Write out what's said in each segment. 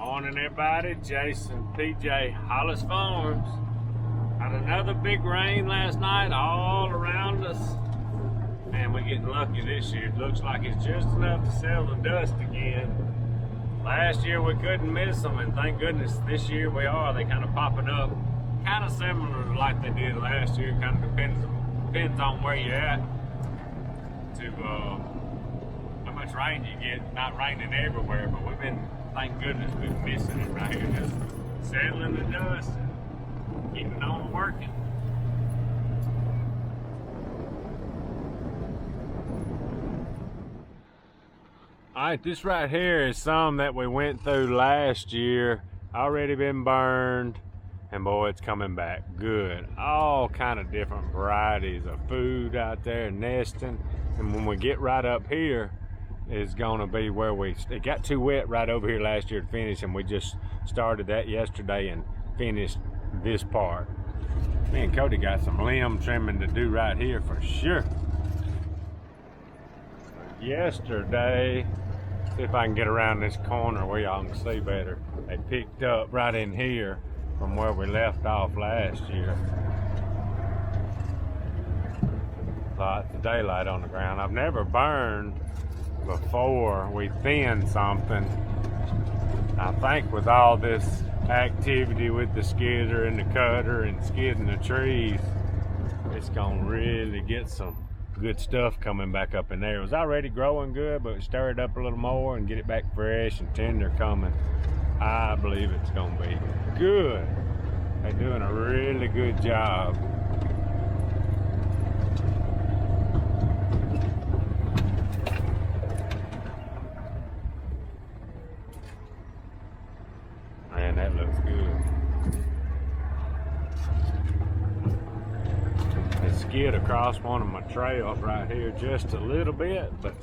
Morning everybody, Jason, PJ, Hollis Farms. Had another big rain last night all around us. Man, we're getting lucky this year. It looks like it's just enough to settle the dust again. Last year we couldn't miss them, and thank goodness this year we are. They kind of popping up, kind of similar to like they did last year. Kind of depends on where you're at to how much rain you get. Not raining everywhere, but we've been, thank goodness, we've been missing it right here. Just settling the dust and getting on working. Alright, this right here is some that we went through last year. Already been burned, and boy, it's coming back good. All kind of different varieties of food out there nesting. And when we get right up here, is gonna be where it got too wet right over here last year to finish, and we just started that yesterday and finished this part. Me and Cody got some limb trimming to do right here for sure. Yesterday, see if I can get around this corner where y'all can see better. They picked up right in here from where we left off last year. Lots of daylight on the ground. I've never burned before we thinned something. I think with all this activity with the skidder and the cutter and skidding the trees, it's gonna really get some good stuff coming back up in there. It was already growing good, but stir it up a little more and get it back fresh and tender coming. I believe it's gonna be good. They're doing a really good job. Man, that looks good. It skid across one of my trails right here just a little bit, but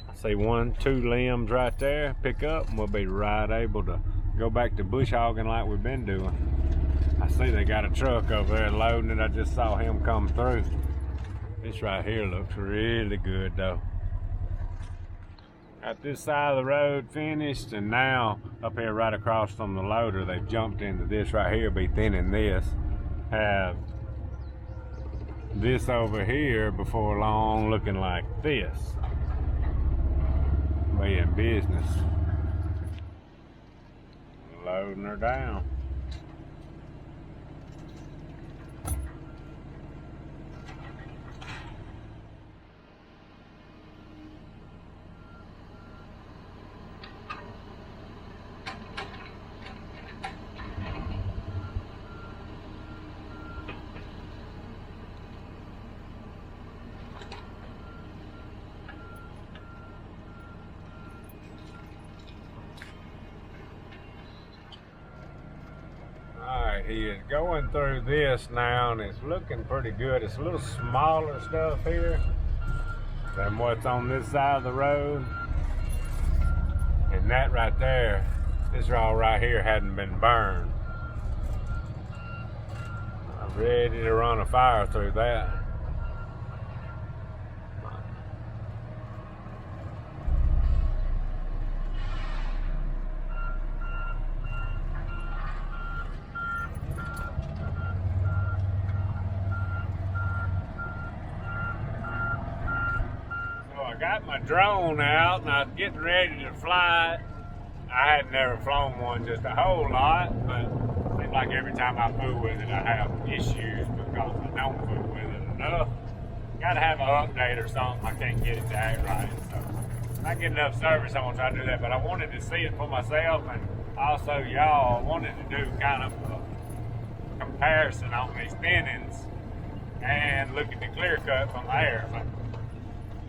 I see 1, 2 limbs right there pick up, and we'll be right able to go back to bush hogging like we've been doing. I see they got a truck over there loading it. I just saw him come through. This right here looks really good though. Got this side of the road finished, and now up here right across from the loader, they've jumped into this right here, be thinning this. Have this over here before long looking like this. Be in business. Loading her down. He is going through this now, and it's looking pretty good. It's a little smaller stuff here than what's on this side of the road. And that right there, this row right here hadn't been burned. I'm ready to run a fire through that. Got my drone out and I was getting ready to fly it. I had never flown one just a whole lot, but it seems like every time I fool with it I have issues because I don't fool with it enough. Gotta have an update or something. I can't get it to act right. So if I get enough service, I'm gonna try to do that. But I wanted to see it for myself, and also y'all wanted to do kind of a comparison on these thinnings and look at the clear cut from there. But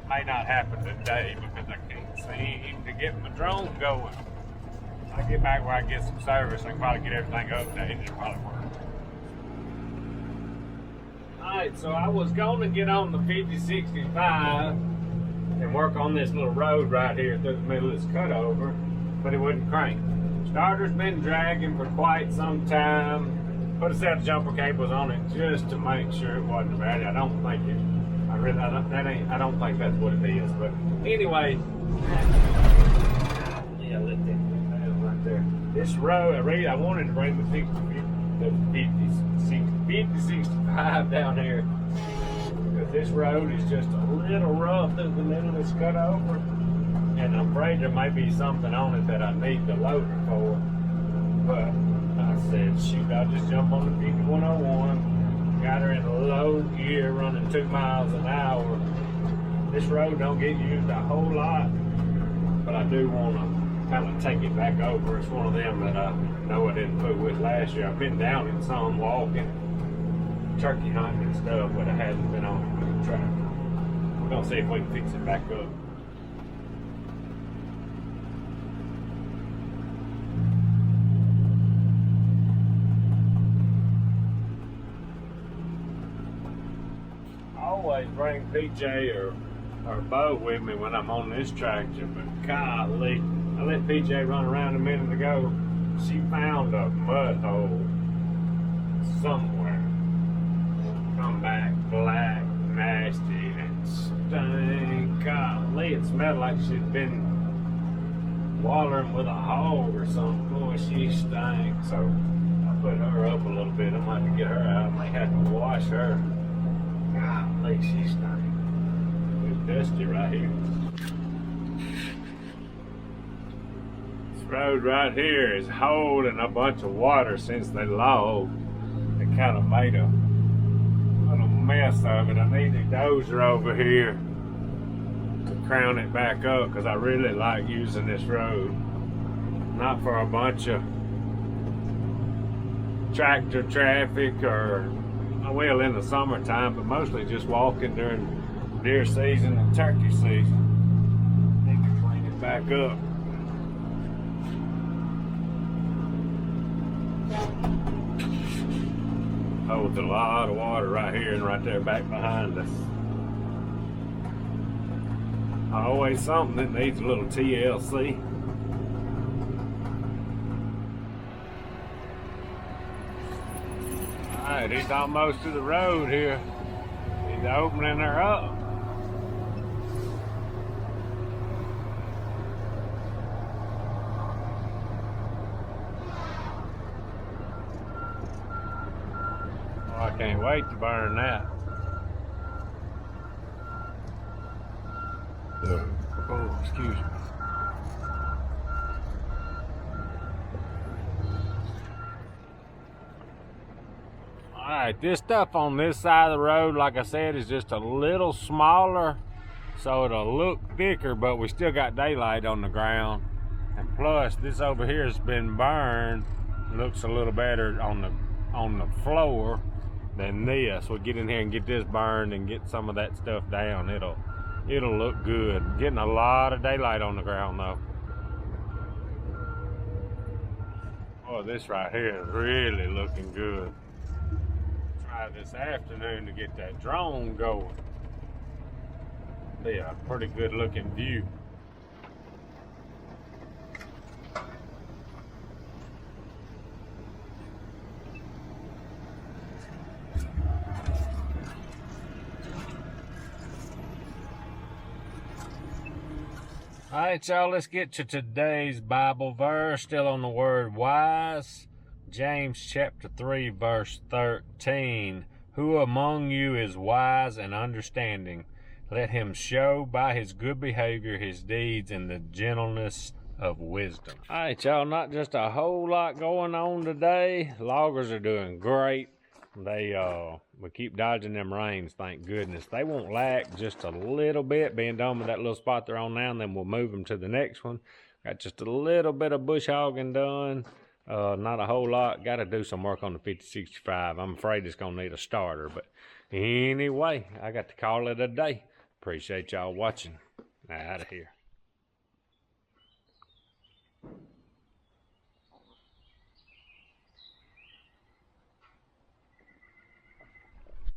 may not happen today because I can't seem to get my drone going. When I get back where I get some service, I can probably get everything updated. It'll probably work. Alright, so I was going to get on the 5065 and work on this little road right here through the middle of this cutover, but it wouldn't crank. Starter's been dragging for quite some time. Put a set of jumper cables on it just to make sure it wasn't bad. I don't think it. I don't think that's what it is, but anyway. Yeah, let that right there. This this road, I wanted to bring the 5065 down here, because this road is just a little rough through the middle. It's cut over, and I'm afraid there might be something on it that I need the loader for. But I said, shoot, I'll just jump on the 5101. Got her in low gear, running 2 miles an hour. This road don't get used a whole lot, but I do want to kind of take it back over. It's one of them that I know I didn't fool with last year. I've been down in some walking, turkey hunting and stuff, but I hadn't been on the track. We're gonna see if we can fix it back up. I always bring PJ or Bo with me when I'm on this tractor, but golly, I let PJ run around a minute ago. She found a mud hole somewhere. Come back black, nasty, and stink. Golly, it smelled like she'd been watering with a hog or something. Boy, she stank. So I put her up a little bit. I might have to get her out. I might have to wash her. Golly, she stank. It's dusty right here. Road right here is holding a bunch of water since they logged. They kind of made a little mess of it. I need a dozer over here to crown it back up, because I really like using this road. Not for a bunch of tractor traffic, or I will in the summertime, but mostly just walking during deer season and turkey season. Need to clean it back up. Holds a lot of water right here and right there back behind us. Always something that needs a little TLC. Alright, he's almost to the road here. He's opening her up. I can't wait to burn that. Oh, excuse me. Alright, this stuff on this side of the road, like I said, is just a little smaller, so it'll look thicker, but we still got daylight on the ground. And plus, this over here has been burned. Looks a little better on the floor than this. We'll get in here and get this burned and get some of that stuff down. It'll look good. Getting a lot of daylight on the ground though. Oh, this right here is really looking good. Try this afternoon to get that drone going. Be a pretty good looking view. All right, y'all, let's get to today's Bible verse. Still on the word wise. James chapter 3, verse 13. Who among you is wise and understanding? Let him show by his good behavior his deeds in the gentleness of wisdom. All right, y'all, not just a whole lot going on today. Loggers are doing great. We keep dodging them rains, thank goodness. They won't lack just a little bit, being done with that little spot they're on now, and then we'll move them to the next one. Got just a little bit of bush hogging done. Not a whole lot. Got to do some work on the 5065. I'm afraid it's going to need a starter. But anyway, I got to call it a day. Appreciate y'all watching. Out of here.